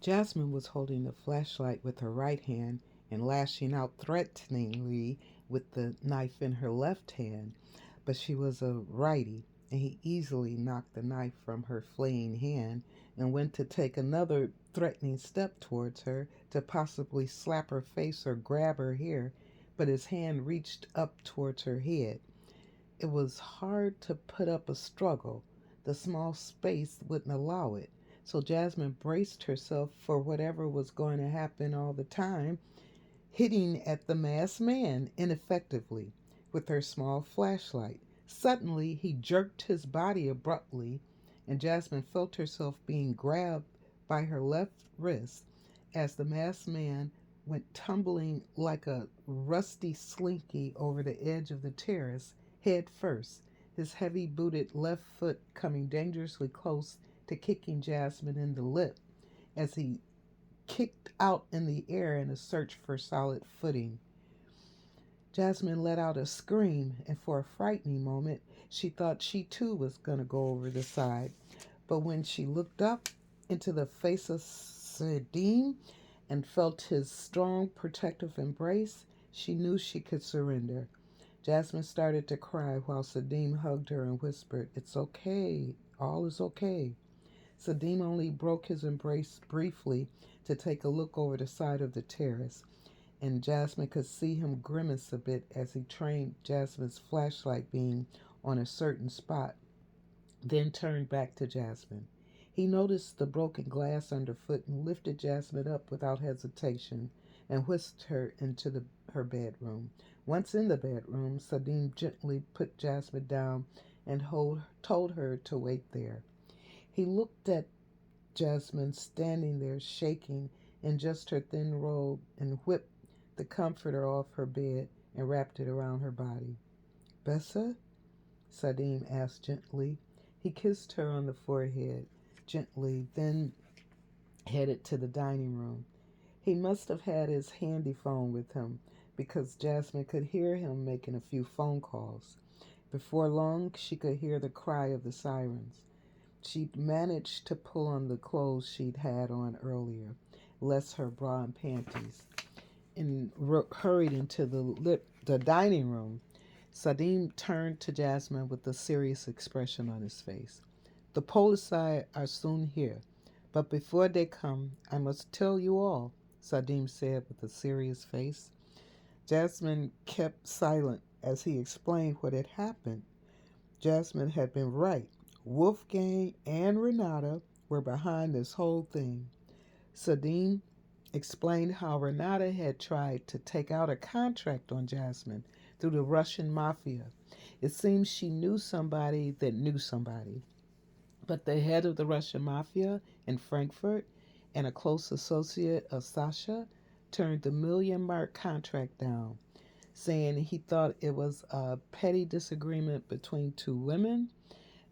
Jasmine was holding the flashlight with her right hand and lashing out threateningly with the knife in her left hand, but she was a righty, and he easily knocked the knife from her fleeing hand and went to take another threatening step towards her to possibly slap her face or grab her hair, but his hand reached up towards her head. It was hard to put up a struggle. The small space wouldn't allow it. So Jasmine braced herself for whatever was going to happen all the time, hitting at the masked man ineffectively with her small flashlight. Suddenly, he jerked his body abruptly, and Jasmine felt herself being grabbed by her left wrist as the masked man went tumbling like a rusty slinky over the edge of the terrace, head first, his heavy booted left foot coming dangerously close to kicking Jasmine in the lip as he kicked out in the air in a search for solid footing. Jasmine let out a scream, and for a frightening moment, she thought she too was going to go over the side. But when she looked up into the face of Sadim and felt his strong, protective embrace, she knew she could surrender. Jasmine started to cry while Sadim hugged her and whispered, "It's okay. All is okay." Sadim only broke his embrace briefly to take a look over the side of the terrace, and Jasmine could see him grimace a bit as he trained Jasmine's flashlight beam on a certain spot, then turned back to Jasmine. He noticed the broken glass underfoot and lifted Jasmine up without hesitation and whisked her into her bedroom. Once in the bedroom, Sadim gently put Jasmine down and told her to wait there. He looked at Jasmine standing there shaking in just her thin robe and whipped the comforter off her bed and wrapped it around her body. "Bessa?" Sadim asked gently. He kissed her on the forehead gently, then headed to the dining room. He must have had his handy phone with him because Jasmine could hear him making a few phone calls. Before long, she could hear the cry of the sirens. She'd managed to pull on the clothes she'd had on earlier, less her bra and panties, and hurried into the dining room. Sadim turned to Jasmine with a serious expression on his face. "The Polizei are soon here, but before they come, I must tell you all," Sadim said with a serious face. Jasmine kept silent as he explained what had happened. Jasmine had been right. Wolfgang and Renata were behind this whole thing. Sadim explained how Renata had tried to take out a contract on Jasmine through the Russian mafia. It seems she knew somebody that knew somebody. But the head of the Russian mafia in Frankfurt and a close associate of Sasha turned the million-mark contract down, saying he thought it was a petty disagreement between two women,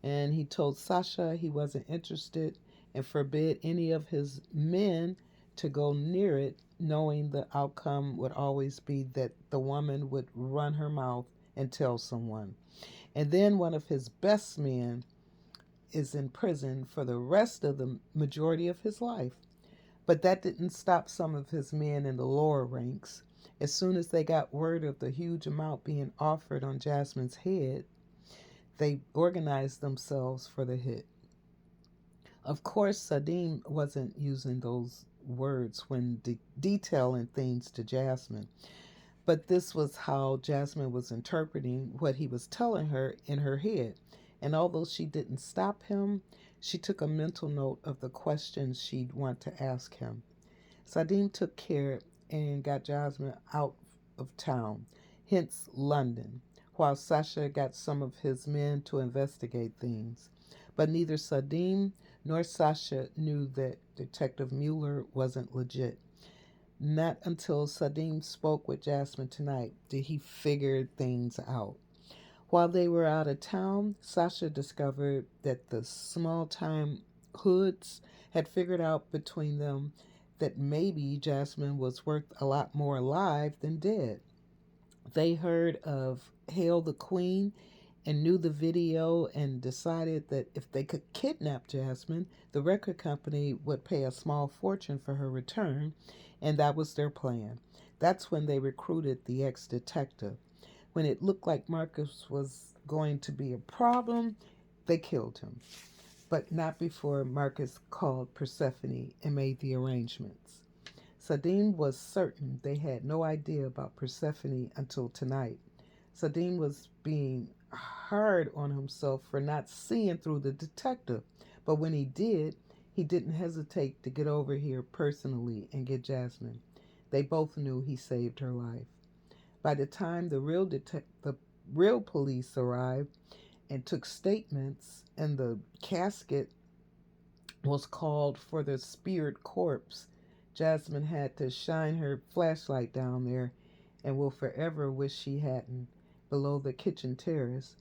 and he told Sasha he wasn't interested and forbid any of his men to go near it, knowing the outcome would always be that the woman would run her mouth and tell someone. And then one of his best men is in prison for the rest of the majority of his life. But that didn't stop some of his men in the lower ranks. As soon as they got word of the huge amount being offered on Jasmine's head, they organized themselves for the hit. Of course, Sadim wasn't using those words when detailing things to Jasmine, but this was how Jasmine was interpreting what he was telling her in her head. And although she didn't stop him, she took a mental note of the questions she'd want to ask him. Sadim took care and got Jasmine out of town, hence London, while Sasha got some of his men to investigate things. But neither Sadim nor Sasha knew that Detective Mueller wasn't legit. Not until Sadim spoke with Jasmine tonight did he figure things out. While they were out of town, Sasha discovered that the small time hoods had figured out between them that maybe Jasmine was worth a lot more alive than dead. They heard of Hail the Queen and knew the video and decided that if they could kidnap Jasmine, the record company would pay a small fortune for her return, and that was their plan. That's when they recruited the ex detective. When it looked like Marcus was going to be a problem, they killed him. But not before Marcus called Persephone and made the arrangements. Sadim was certain they had no idea about Persephone until tonight. Sadim was being hard on himself for not seeing through the detective, but when he didn't hesitate to get over here personally and get Jasmine. They both knew he saved her life. By the time the real police arrived and took statements, and the casket was called for the speared corpse, Jasmine had to shine her flashlight down there and will forever wish she hadn't. Below the kitchen terrace,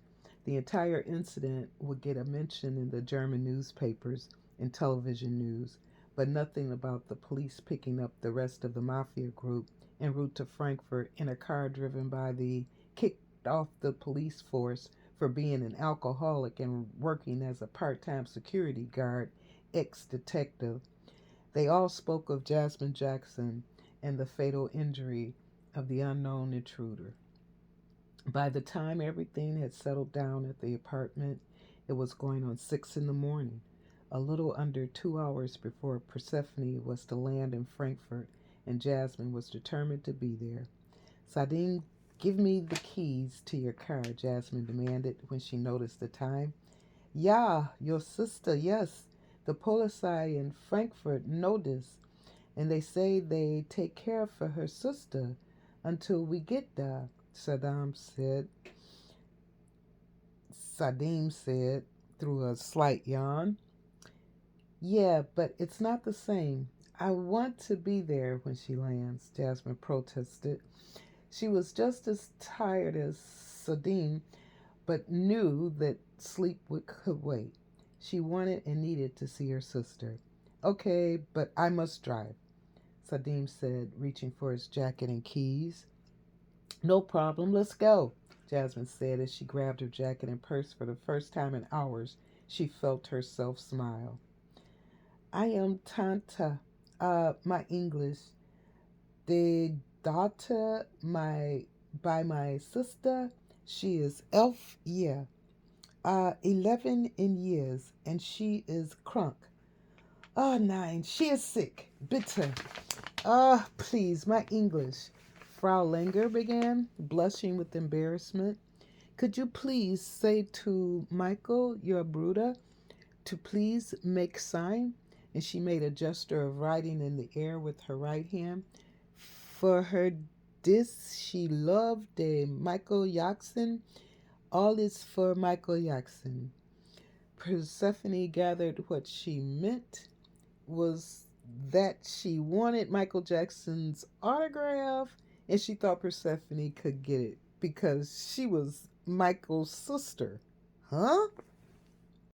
the entire incident would get a mention in the German newspapers and television news, but nothing about the police picking up the rest of the mafia group en route to Frankfurt in a car driven by the kicked off the police force for being an alcoholic and working as a part time security guard ex detective. They all spoke of Jasmine Jackson and the fatal injury of the unknown intruder. By the time everything had settled down at the apartment, it was going on 6 in the morning, a little under 2 hours before Persephone was to land in Frankfurt, and Jasmine was determined to be there. Sadim, give me the keys to your car, Jasmine demanded when she noticed the time. Yeah, your sister, yes. The Polizei in Frankfurt know this, and they say they take care for her sister until we get there, Saddam said. Sadim said through a slight yawn. Yeah, but it's not the same. I want to be there when she lands, Jasmine protested. She was just as tired as Sadim, but knew that could wait. She wanted and needed to see her sister. Okay, but I must drive, Sadim said, reaching for his jacket and keys. No problem, let's go, Jasmine said as she grabbed her jacket and purse for the first time in hours. She felt herself smile. I am Tanta, my English, the daughter by my sister. She is elf, yeah, 11 in years, and she is crunk. Ah, 9, she is sick, bitter. Ah, please, my English. Frau Langer began, blushing with embarrassment. Could you please say to Michael, your Bruder, to please make sign? And she made a gesture of writing in the air with her right hand. For her this she loved the Michael Jackson. All is for Michael Jackson. Persephone gathered what she meant was that she wanted Michael Jackson's autograph, and she thought Persephone could get it because she was Michael's sister. Huh?